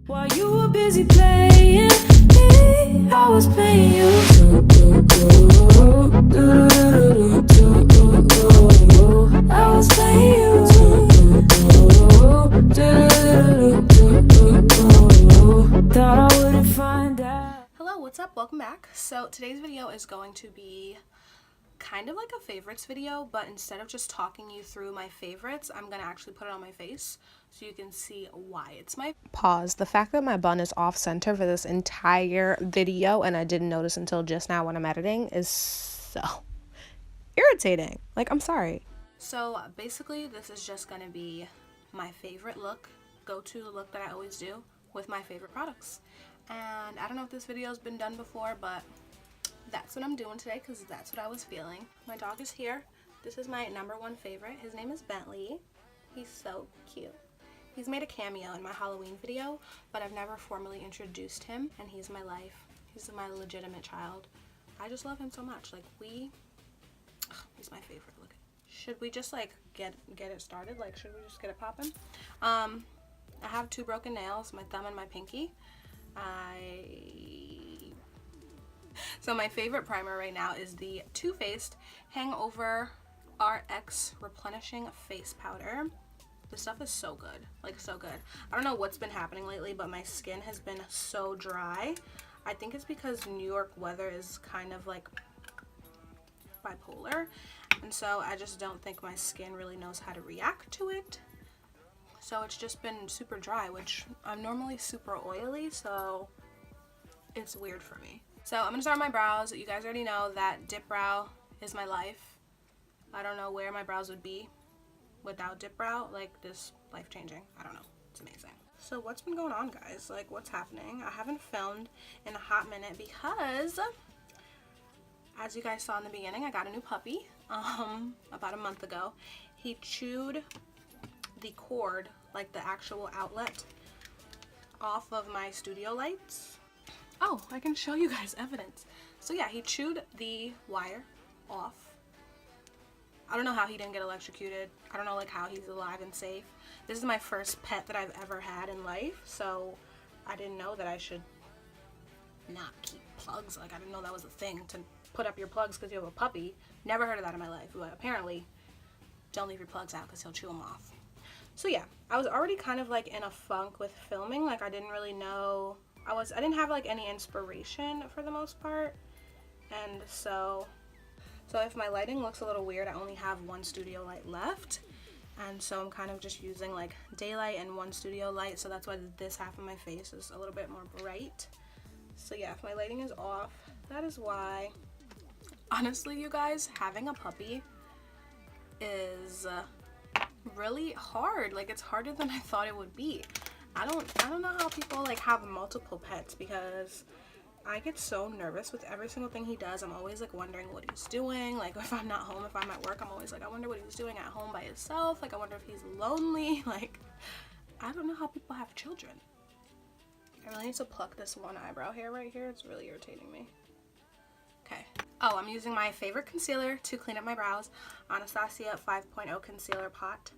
While you were busy playing me, I was playing you. I was playing you. Thought I wouldn't find out. Hello, what's up? Welcome back. So today's video is going to be kind of like a favorites video, but instead of just talking you through my favorites, I'm gonna actually put it on my face so you can see why it's my pause. The fact that my bun is off center for this entire video and I didn't notice until just now when I'm editing is so irritating. Like, I'm sorry. So basically this is just gonna be my favorite look, go-to look that I always do with my favorite products. And I don't know if this video has been done before, but that's what I'm doing today because that's what I was feeling. My dog is here. This is my #1 favorite. His name is Bentley. He's so cute. He's made a cameo in my Halloween video, but I've never formally introduced him, and he's my life. He's my legitimate child. I just love him so much. Like, he's my favorite. Look, should we just like get it started? Like, should we just get it popping? I have 2 broken nails, my thumb and my pinky. So my favorite primer right now is the Too Faced HANGOVERX Replenishing Face Powder. This stuff is so good, like so good. I don't know what's been happening lately, but my skin has been so dry. I think it's because New York weather is kind of like bipolar, and so I just don't think my skin really knows how to react to it. So it's just been super dry, which I'm normally super oily, so it's weird for me. So I'm gonna start my brows. You guys already know that dip brow is my life. I don't know where my brows would be without dip brow. Like, this life-changing. I don't know. It's amazing. So what's been going on, guys? Like, what's happening? I haven't filmed in a hot minute because, as you guys saw in the beginning, I got a new puppy about a month ago. He chewed the cord, like the actual outlet, off of my studio lights. Oh, I can show you guys evidence. So yeah, he chewed the wire off. I don't know how he didn't get electrocuted. I don't know like how he's alive and safe. This is my first pet that I've ever had in life, so I didn't know that I should not keep plugs. Like, I didn't know that was a thing, to put up your plugs because you have a puppy. Never heard of that in my life, but apparently don't leave your plugs out because he'll chew them off. So yeah, I was already kind of like in a funk with filming. Like, I didn't really know, I didn't have like any inspiration for the most part. And so if my lighting looks a little weird, I only have 1 studio light left. And so I'm kind of just using like daylight and 1 studio light. So that's why this half of my face is a little bit more bright. So yeah, if my lighting is off, that is why. Honestly, you guys, having a puppy is really hard. Like, it's harder than I thought it would be. I don't know how people like have multiple pets, because I get so nervous with every single thing he does. I'm always like wondering what he's doing. Like, if I'm not home, if I'm at work, I'm always like, I wonder what he's doing at home by himself. Like, I wonder if he's lonely. Like, I don't know how people have children. I really need to pluck this one eyebrow hair right here. It's really irritating me. Okay. Oh, I'm using my favorite concealer to clean up my brows. ANASTASIA 5.0 Concealer Pot.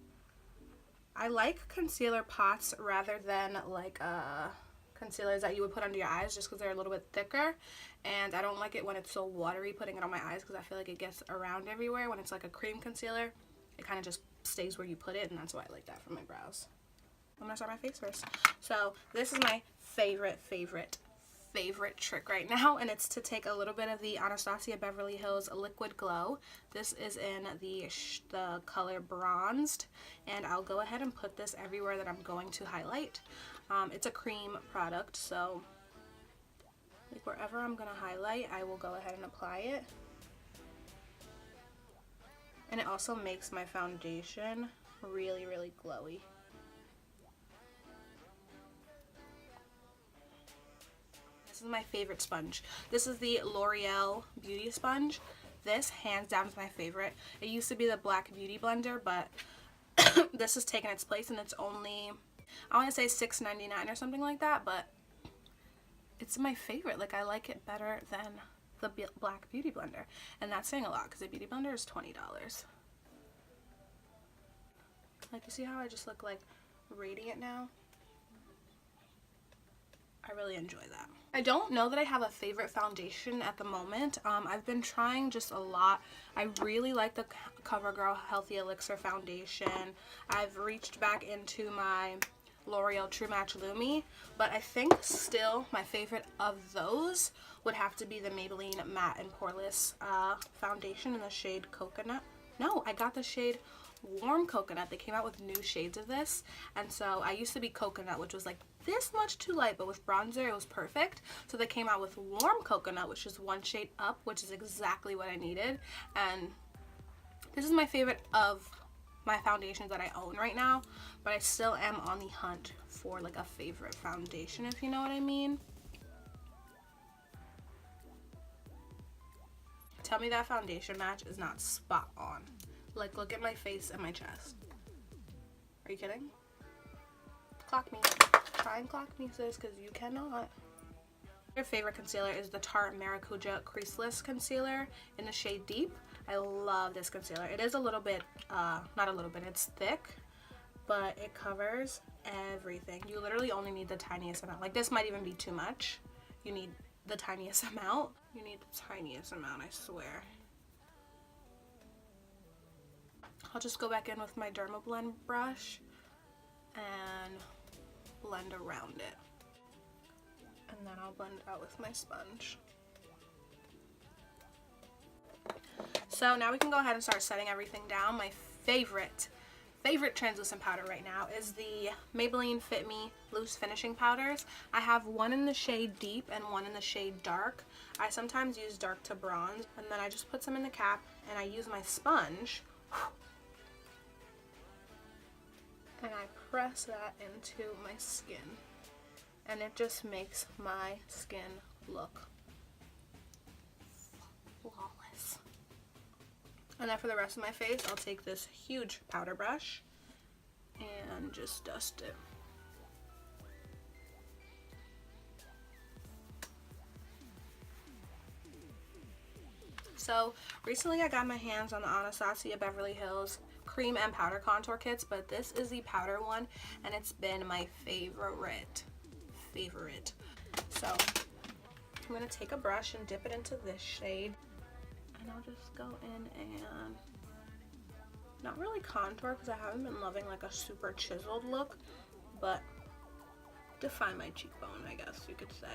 I like concealer pots rather than like concealers that you would put under your eyes, just because they're a little bit thicker. And I don't like it when it's so watery putting it on my eyes, because I feel like it gets around everywhere. When it's like a cream concealer, it kind of just stays where you put it, and that's why I like that for my brows. I'm gonna start my face first. So this is my favorite trick right now, and it's to take a little bit of the Anastasia Beverly Hills Liquid Glow. This is in the color Bronzed, and I'll go ahead and put this everywhere that I'm going to highlight. It's a cream product, so like wherever I'm gonna highlight, I will go ahead and apply it. And it also makes my foundation really, really glowy. This is my favorite sponge. This is the L'Oreal Beauty Sponge. This, hands down, is my favorite. It used to be the Black Beauty Blender, but this has taken its place, and it's only, I want to say $6.99 or something like that, but it's my favorite. Like, I like it better than the Black Beauty Blender, and that's saying a lot because the Beauty Blender is $20. Like, you see how I just look like radiant now? I really enjoy that. I don't know that I have a favorite foundation at the moment. I've been trying just a lot. I really like the CoverGirl Healthy Elixir foundation. I've reached back into my L'Oreal True Match Lumi, but I think still my favorite of those would have to be the Maybelline Matte and Poreless foundation in the shade Coconut. No, I got the shade Warm Coconut. They came out with new shades of this, and so I used to be Coconut, which was like this much too light, but with bronzer it was perfect. So they came out with Warm Coconut, which is one shade up, which is exactly what I needed, and this is my favorite of my foundations that I own right now, but I still am on the hunt for like a favorite foundation, if you know what I mean. Tell me that foundation match is not spot on. Like, look at my face and my chest. Are you kidding? Clock me. Try and clock me, sis, because you cannot. Your favorite concealer is the Tarte Maracuja Creaseless Concealer in the shade Deep. I love this concealer. It is a little bit, not a little bit, it's thick, but it covers everything. You literally only need the tiniest amount. Like, this might even be too much. You need the tiniest amount. You need the tiniest amount, I swear. I'll just go back in with my Dermablend brush and blend around it. And then I'll blend it out with my sponge. So now we can go ahead and start setting everything down. My favorite translucent powder right now is the Maybelline Fit Me Loose Finishing Powders. I have one in the shade Deep and one in the shade Dark. I sometimes use Dark to Bronze, and then I just put some in the cap and I use my sponge and I press that into my skin, and it just makes my skin look flawless. And then for the rest of my face, I'll take this huge powder brush and just dust it. So recently I got my hands on the ANASTASIA Beverly Hills cream and powder contour kits, but this is the powder one and it's been my favorite. So I'm gonna take a brush and dip it into this shade, and I'll just go in and not really contour because I haven't been loving like a super chiseled look, but define my cheekbone, I guess you could say.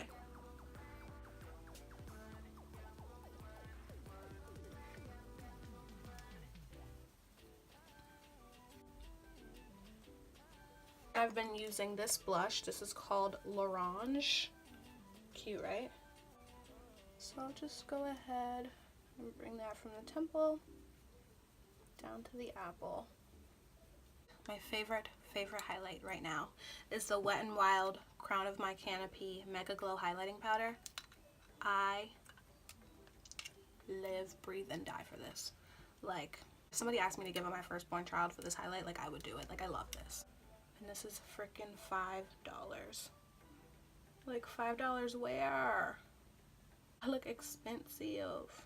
I've been using this blush. This is called L'Orange. Cute, right? So I'll just go ahead and bring that from the temple down to the apple. My favorite highlight right now is the Wet n Wild Crown of My Canopy Mega Glow Highlighting Powder. I live, breathe, and die for this. Like, if somebody asked me to give up my firstborn child for this highlight, like, I would do it. Like, I love this. And this is freaking $5. Like, $5 where? I look expensive.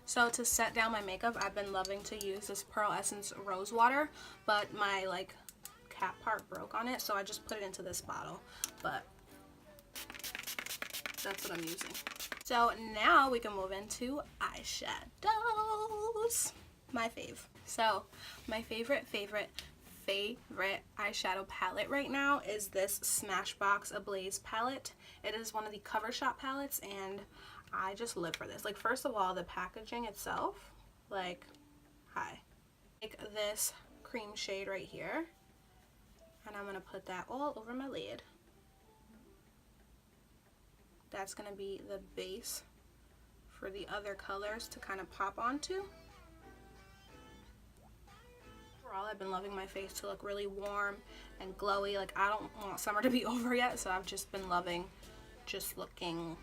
So to set down my makeup, I've been loving to use this Pearl Essence Rose Water, but my like cap part broke on it, so I just put it into this bottle. But that's what I'm using. So now we can move into eyeshadows. My fave. So my favorite eyeshadow palette right now is this Smashbox ABLAZE palette. It is one of the CoverShot palettes, and I just live for this. Like, first of all, the packaging itself, like, hi. Take this cream shade right here, and I'm gonna put that all over my lid. That's going to be the base for the other colors to kind of pop onto. Overall, I've been loving my face to look really warm and glowy. Like, I don't want summer to be over yet, so I've just been loving just looking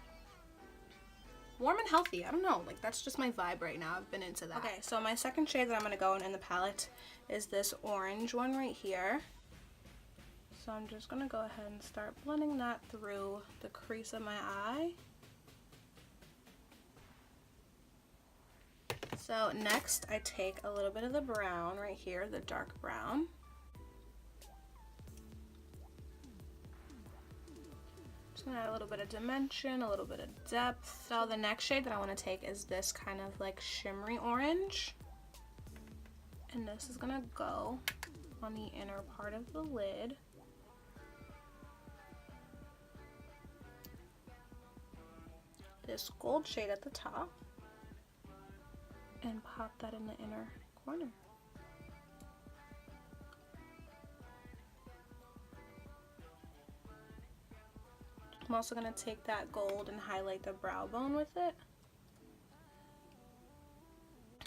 warm and healthy. I don't know, like, that's just my vibe right now. I've been into that. Okay, so my second shade that I'm going to go in the palette is this orange one right here. So I'm just going to go ahead and start blending that through the crease of my eye. So next I take a little bit of the brown right here, the dark brown. Just gonna add a little bit of dimension, a little bit of depth. So the next shade that I want to take is this kind of like shimmery orange. And this is gonna go on the inner part of the lid. This gold shade at the top. And pop that in the inner corner. I'm also going to take that gold and highlight the brow bone with it.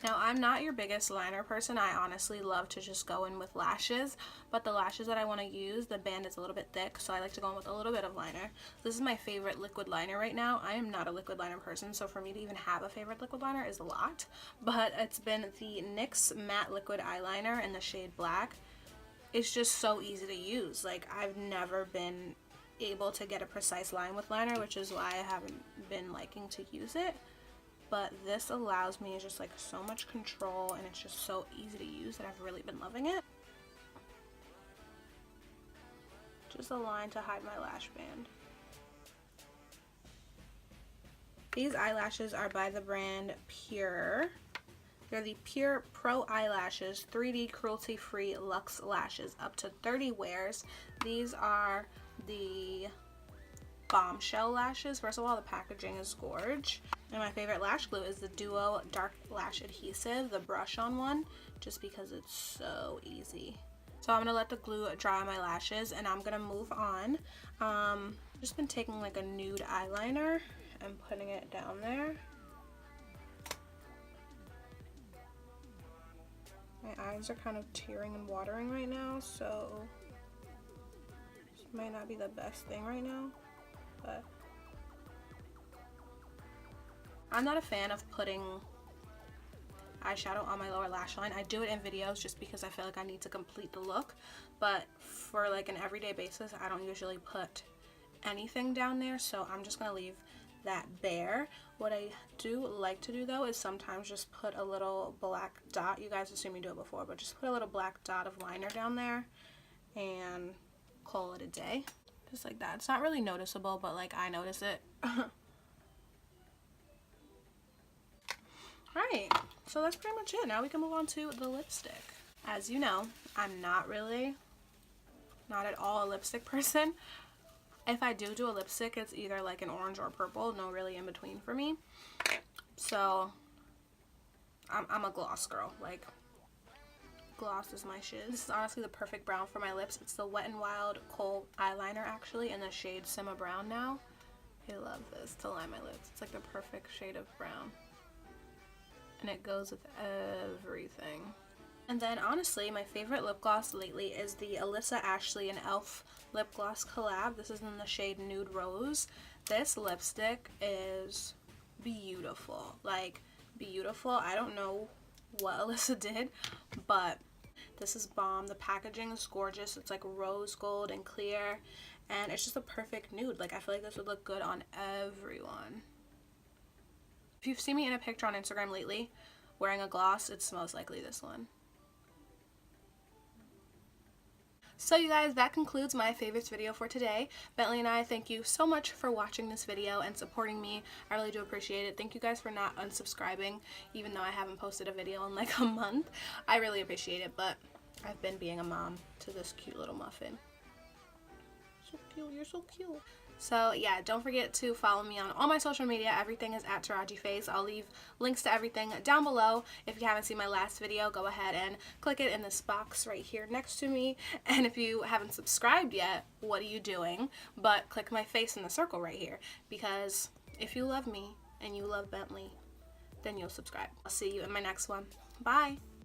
Now, I'm not your biggest liner person. I honestly love to just go in with lashes, but the lashes that I want to use, the band is a little bit thick, so I like to go in with a little bit of liner. This is my favorite liquid liner right now. I am not a liquid liner person, so for me to even have a favorite liquid liner is a lot, but it's been the NYX Matte Liquid Eyeliner in the shade Black. It's just so easy to use. Like, I've never been able to get a precise line with liner, which is why I haven't been liking to use it. But this allows me just like so much control, and it's just so easy to use that I've really been loving it. Just a line to hide my lash band. These eyelashes are by the brand Pure. They're the Pure Pro Eyelashes 3D cruelty-free luxe lashes, up to 30 wears. These are the bombshell lashes. First of all, the packaging is gorge. And my favorite lash glue is the Duo Dark Lash Adhesive, the brush on one, just because it's so easy. So I'm gonna let the glue dry on my lashes, and I'm gonna move on. Just been taking like a nude eyeliner and putting it down there. My eyes are kind of tearing and watering right now, so this might not be the best thing right now, but I'm not a fan of putting eyeshadow on my lower lash line. I do it in videos just because I feel like I need to complete the look, but for like an everyday basis, I don't usually put anything down there, so I'm just gonna leave that bare. What I do like to do though is sometimes just put a little black dot. You guys have seen me do it before, but just put a little black dot of liner down there and call it a day. Just like that. It's not really noticeable, but like I notice it. Alright, so that's pretty much it. Now we can move on to the lipstick. As you know, I'm not at all a lipstick person. If I do a lipstick, it's either like an orange or purple, no really in between for me. So I'm a gloss girl. Like, gloss is my shit. This is honestly the perfect brown for my lips. It's the Wet n Wild Kohl eyeliner actually in the shade Simma Brown now. I love this to line my lips. It's like the perfect shade of brown. And it goes with everything. And then honestly, my favorite lip gloss lately is the ALISSA, Ashley, and e.l.f. lip gloss collab. This is in the shade Nude Rose. This lipstick is beautiful. Like, beautiful. I don't know what ALISSA did, but this is bomb. The packaging is gorgeous. It's like rose gold and clear, and it's just a perfect nude. Like, I feel like this would look good on everyone. If you've seen me in a picture on Instagram lately wearing a gloss, it's most likely this one. So you guys, that concludes my favorites video for today. Bentley and I thank you so much for watching this video and supporting me. I really do appreciate it. Thank you guys for not unsubscribing, even though I haven't posted a video in like a month. I really appreciate it, but I've been being a mom to this cute little muffin. So cute, you're so cute. So yeah, don't forget to follow me on all my social media. Everything is at Tarahgee Face. I'll leave links to everything down below. If you haven't seen my last video, go ahead and click it in this box right here next to me. And if you haven't subscribed yet, what are you doing? But click my face in the circle right here, because if you love me and you love Bentley, then you'll subscribe. I'll see you in my next one. Bye!